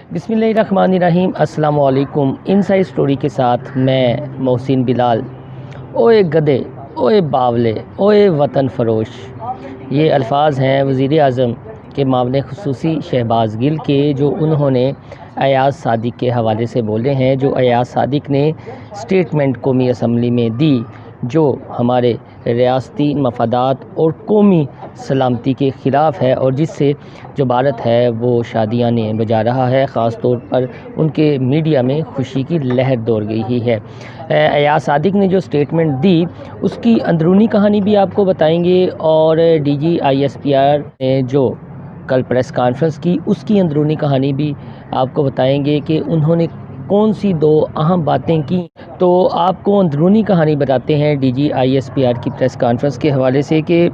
बिस्मिल्लाहिर्रहमानिर्रहीम। अस्सलाम वालेकुम। इनसाइड स्टोरी के साथ मैं मोहसिन बिलाल। ओए गधे, ओए बावले, ओए वतन फ़रोश, ये अल्फाज हैं वज़ीर आज़म के मामले ख़ुसूसी शहबाज गिल के, जो उन्होंने अयाज सादिक के हवाले से बोले हैं। जो अयाज सादिक ने स्टेटमेंट कौमी असम्बली में दी, जो हमारे रियासती मफादात और कौमी सलामती के ख़िलाफ़ है, और जिससे जो भारत है वो शादियाने बजा रहा है। ख़ास तौर पर उनके मीडिया में खुशी की लहर दौड़ गई है। अयाज सादिक ने जो स्टेटमेंट दी उसकी अंदरूनी कहानी भी आपको बताएंगे, और DGISPR ने जो कल प्रेस कॉन्फ्रेंस की उसकी अंदरूनी कहानी भी आपको बताएंगे कि उन्होंने कौन सी दो अहम बातें की। तो आपको अंदरूनी कहानी बताते हैं DGISPR की प्रेस कॉन्फ्रेंस के हवाले से कि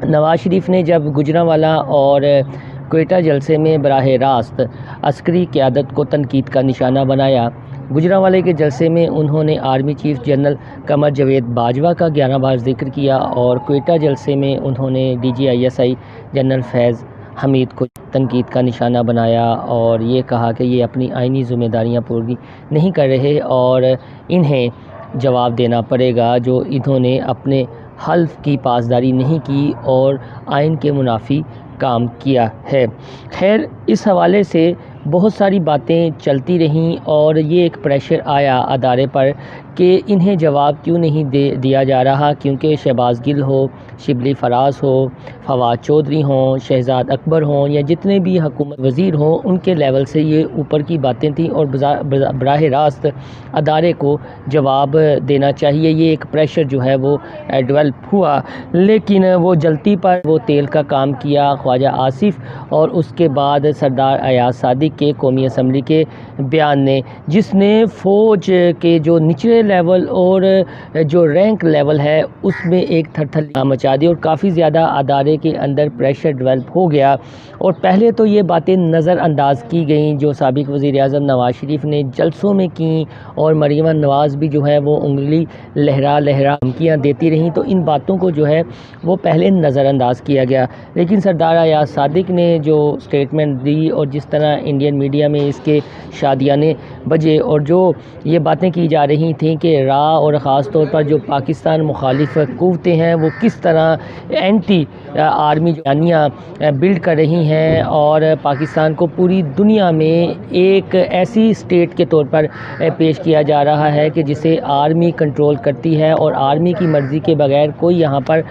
नवाज़ शरीफ ने जब गुजरांवाला और क्वेटा जलसे में बराह रास्त अस्करी क़यादत को तनकीद का निशाना बनाया। गुजरांवाले के जलसे में उन्होंने army chief general Qamar Javed Bajwa का 11 बार जिक्र किया, और क्वेटा जलसे में उन्होंने DGISI जनरल फैज़ हमीद को तनकीद का निशाना बनाया और ये कहा कि ये अपनी आइनी ज़िम्मेदारियां पूरी नहीं कर रहे और इन्हें जवाब देना पड़ेगा जो इन्होंने अपने हल्फ की पासदारी नहीं की और आइन के मुनाफी काम किया है। खैर, इस हवाले से बहुत सारी बातें चलती रहीं और ये एक प्रेशर आया अदारे पर कि इन्हें जवाब क्यों नहीं दिया जा रहा, क्योंकि शहबाज गिल हो, शिबली फराज हो, फवाद चौधरी हों, शहजाद अकबर हों, या जितने भी हुकूमत वज़ीर हों, उनके लेवल से ये ऊपर की बातें थीं और बराह रास्त अदारे को जवाब देना चाहिए। ये एक प्रेशर जो है वो डेवलप हुआ, लेकिन वो जल्दी पर वो तेल का काम किया ख्वाजा आसिफ और उसके बाद सरदार अयाज सादिक के कौमी असम्बली के बयान ने, जिसने फ़ौज के जो निचले लेवल और जो रैंक लेवल है उसमें एक थरथर मचा दी और काफ़ी ज़्यादा अदारे के अंदर प्रेशर डेवलप हो गया। और पहले तो ये बातें नज़रअंदाज की गईं जो साबिक़ वज़ीर आज़म नवाज़ शरीफ ने जलसों में की, और मरीम नवाज़ भी जो है वो उंगली लहरा लहरा धमकियाँ देती रहीं, तो इन बातों को जो है वो पहले नज़रअंदाज किया गया। लेकिन सरदार अयाज सादिक ने जो स्टेटमेंट दी और जिस तरह इंडियन मीडिया में इसके शादियाने बजे और जो ये बातें की जा रही थी कि रा और ख़ास तौर पर जो पाकिस्तान मुखालिफ क़ुव्वतें हैं वो किस तरह एंटी आर्मी जानियाँ बिल्ड कर रही हैं और पाकिस्तान को पूरी दुनिया में एक ऐसी स्टेट के तौर पर पेश किया जा रहा है कि जिसे आर्मी कंट्रोल करती है और आर्मी की मर्ज़ी के बगैर कोई यहाँ पर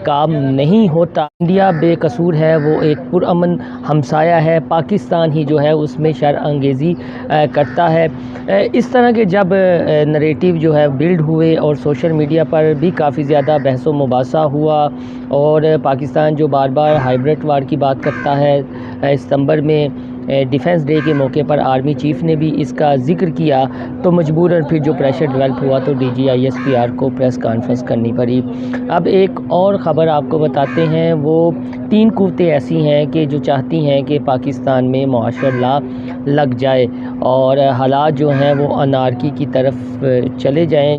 काम नहीं होता। इंडिया बेकसूर है, वो एक पुरअमन हमसाया है, पाकिस्तान ही जो है उसमें शर अंगेज़ी करता है। इस तरह के जब नरेटिव जो है बिल्ड हुए और सोशल मीडिया पर भी काफ़ी ज़्यादा बहस व मुबासा हुआ, और पाकिस्तान जो बार बार हाइब्रिड वार की बात करता है, सितंबर में डिफेंस डे के मौके पर आर्मी चीफ ने भी इसका जिक्र किया, तो मजबूरन फिर जो प्रेशर डेवलप हुआ तो DGISPR को प्रेस कॉन्फ्रेंस करनी पड़ी। अब एक और ख़बर आपको बताते हैं, वो 3 क़ुव्वतें ऐसी हैं कि जो चाहती हैं कि पाकिस्तान में माशल्लाह लग जाए और हालात जो हैं वो अनारकी की तरफ चले जाएं।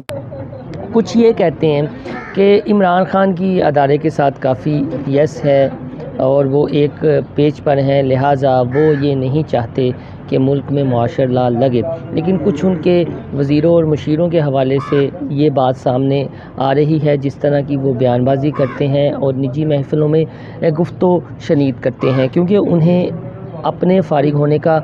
कुछ ये कहते हैं कि इमरान खान की अदारे के साथ काफ़ी यस है और वो एक पेज पर हैं, लिहाजा वो ये नहीं चाहते कि मुल्क में माशल्लाह लगे। लेकिन कुछ उनके वज़ीरों और मुशीरों के हवाले से ये बात सामने आ रही है, जिस तरह की वो बयानबाजी करते हैं और निजी महफ़िलों में गुफ्तो शनीद करते हैं, क्योंकि उन्हें अपने फ़ारिग होने का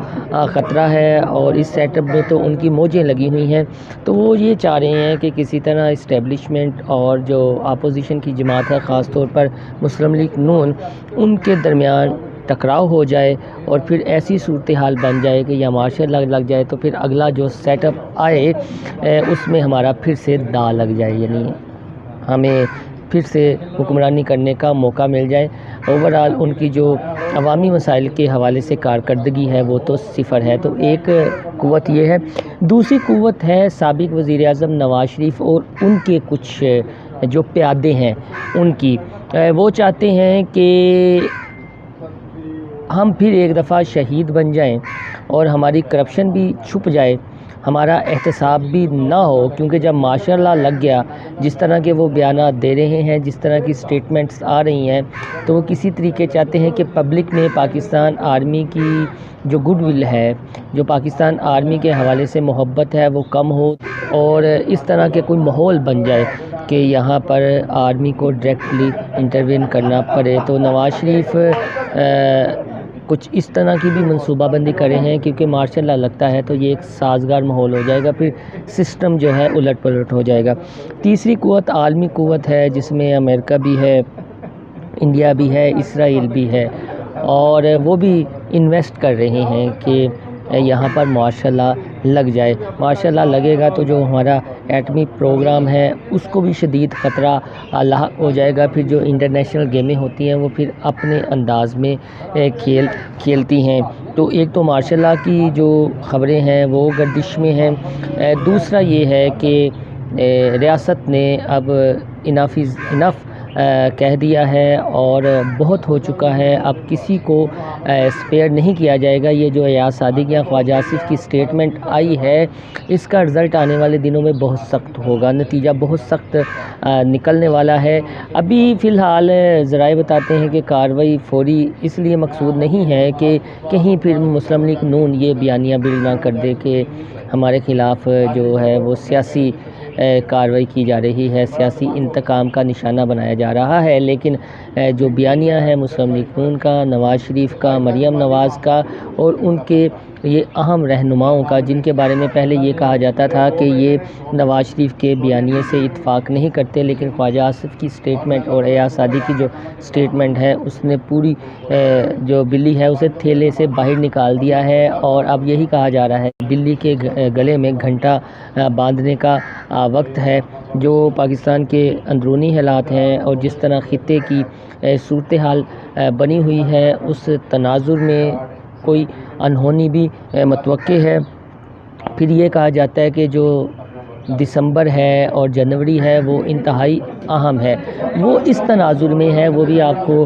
ख़तरा है और इस सेटअप में तो उनकी मौजें लगी हुई हैं। तो वो ये चाह रहे हैं कि किसी तरह इस्टेब्लिशमेंट और जो अपोजिशन की जमात है, ख़ास तौर पर मुस्लिम लीग नून, उनके दरमियान टकराव हो जाए और फिर ऐसी सूरत हाल बन जाए कि या मार्शल लग जाए, तो फिर अगला जो सेटअप आए उसमें हमारा फिर से दाव लग जाए, यानी हमें फिर से हुक्मरानी करने का मौका मिल जाए। ओवरऑल उनकी जो अवामी मसाइल के हवाले से कारकर्दगी है वो तो सिफ़र है। तो एक क़ुव्वत ये है। दूसरी क़ुव्वत है साबिक़ वज़ीर आज़म नवाज़ शरीफ और उनके कुछ जो प्यादे हैं उनकी। वो चाहते हैं कि हम फिर एक दफ़ा शहीद बन जाएं और हमारी करप्शन भी छुप जाए, ہمارا احتساب بھی نہ ہو، کیونکہ جب ماشاءاللہ لگ گیا، جس طرح کے وہ بیانات دے رہے ہیں، جس طرح کی سٹیٹمنٹس آ رہی ہیں، تو وہ کسی طریقے چاہتے ہیں کہ پبلک میں پاکستان آرمی کی جو گڈ ول ہے، جو پاکستان آرمی کے حوالے سے محبت ہے، وہ کم ہو، اور اس طرح کے کوئی ماحول بن جائے کہ یہاں پر آرمی کو ڈائریکٹلی انٹروین کرنا پڑے۔ تو نواز شریف کچھ اس طرح کی بھی منصوبہ بندی کرے ہیں، کیونکہ ماشاء اللہ لگتا ہے تو یہ ایک سازگار ماحول ہو جائے گا، پھر سسٹم جو ہے الٹ پلٹ ہو جائے گا۔ تیسری قوت عالمی قوت ہے، جس میں امریکہ بھی ہے، انڈیا بھی ہے، اسرائیل بھی ہے، اور وہ بھی انویسٹ کر رہے ہیں کہ یہاں پر ماشاءاللہ لگ جائے۔ ماشاءاللہ لگے گا تو جو ہمارا ایٹمی پروگرام ہے اس کو بھی شدید خطرہ لاحق ہو جائے گا۔ پھر جو انٹرنیشنل گیمیں ہوتی ہیں وہ پھر اپنے انداز میں کھیلتی ہیں۔ تو ایک تو ماشاءاللہ کی جو خبریں ہیں وہ گردش میں ہیں۔ دوسرا یہ ہے کہ ریاست نے اب انف از انف کہہ دیا ہے، اور بہت ہو چکا ہے، اب کسی کو اسپیئر نہیں کیا جائے گا۔ یہ جو ایاز صادق یا خواجہ آصف کی سٹیٹمنٹ آئی ہے، اس کا رزلٹ آنے والے دنوں میں بہت سخت ہوگا، نتیجہ بہت سخت نکلنے والا ہے۔ ابھی فی الحال ذرائع بتاتے ہیں کہ کارروائی فوری اس لیے مقصود نہیں ہے کہ کہیں پھر مسلم لیگ نون یہ بیانیہ بل نہ کر دے کہ ہمارے خلاف جو ہے وہ سیاسی کارروائی کی جا رہی ہے، سیاسی انتقام کا نشانہ بنایا جا رہا ہے، لیکن جو بیانیہ ہے مسلم لیگ نون کا، نواز شریف کا، مریم نواز کا، اور ان کے یہ اہم رہنماؤں کا، جن کے بارے میں پہلے یہ کہا جاتا تھا کہ یہ نواز شریف کے بیانیے سے اتفاق نہیں کرتے، لیکن خواجہ آصف کی سٹیٹمنٹ اور ایاز صادق کی جو سٹیٹمنٹ ہے اس نے پوری جو بلی ہے اسے تھیلے سے باہر نکال دیا ہے، اور اب یہی کہا جا رہا ہے بلی کے گلے میں گھنٹا باندھنے کا وقت ہے۔ جو پاکستان کے اندرونی حالات ہیں اور جس طرح خطے کی صورتحال بنی ہوئی ہے، اس تناظر میں کوئی انہونی بھی متوقع ہے۔ پھر یہ کہا جاتا ہے کہ جو دسمبر ہے اور جنوری ہے وہ انتہائی اہم ہے، وہ اس تناظر میں ہے۔ وہ بھی آپ کو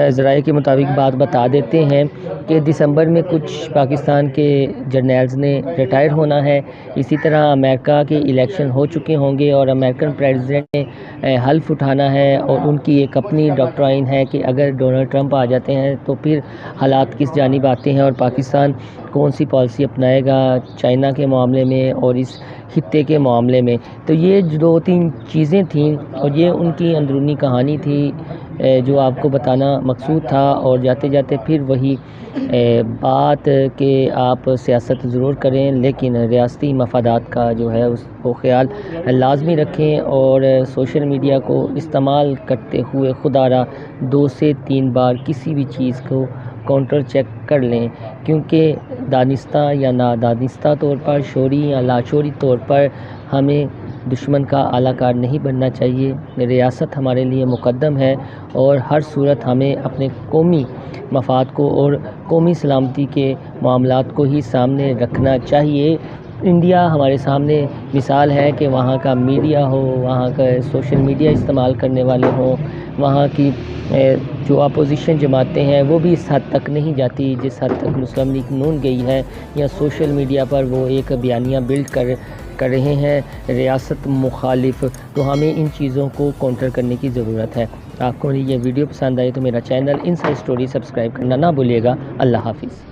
ذرائع کے مطابق بات بتا دیتے ہیں کہ دسمبر میں کچھ پاکستان کے جرنیلز نے ریٹائر ہونا ہے، اسی طرح امریکہ کے الیکشن ہو چکے ہوں گے، اور امریکن پریزیڈنٹ نے حلف اٹھانا ہے، اور ان کی ایک اپنی ڈاکٹرائن ہے کہ اگر ڈونلڈ ٹرمپ آ جاتے ہیں تو پھر حالات کس جانب آتے ہیں، اور پاکستان کون سی پالیسی اپنائے گا چائنا کے معاملے میں اور اس خطے کے معاملے میں۔ تو یہ دو تین چیزیں تھیں، اور یہ ان کی اندرونی کہانی تھی جو آپ کو بتانا مقصود تھا۔ اور جاتے جاتے پھر وہی بات کہ آپ سیاست ضرور کریں، لیکن ریاستی مفادات کا جو ہے اس کو خیال لازمی رکھیں، اور سوشل میڈیا کو استعمال کرتے ہوئے خدا را 2 سے 3 بار کسی بھی چیز کو کاؤنٹر چیک کر لیں، کیونکہ دانستہ یا نادانستہ طور پر، شعوری یا لاشعوری طور پر ہمیں دشمن کا اعلیٰ کار نہیں بننا چاہیے۔ ریاست ہمارے لیے مقدم ہے، اور ہر صورت ہمیں اپنے قومی مفاد کو اور قومی سلامتی کے معاملات کو ہی سامنے رکھنا چاہیے۔ انڈیا ہمارے سامنے مثال ہے کہ وہاں کا میڈیا ہو، وہاں کا سوشل میڈیا استعمال کرنے والے ہوں، وہاں کی جو اپوزیشن جماعتیں ہیں وہ بھی اس حد تک نہیں جاتی جس حد تک مسلم لیگ نون گئی ہے، یا سوشل میڈیا پر وہ ایک بیانیہ بلڈ کر رہے ہیں ریاست مخالف۔ تو ہمیں ان چیزوں کو کاؤنٹر کرنے کی ضرورت ہے۔ آپ کو یہ ویڈیو پسند آئی تو میرا چینل انسائیڈ اسٹوری سبسکرائب کرنا نہ بھولیے گا۔ اللہ حافظ۔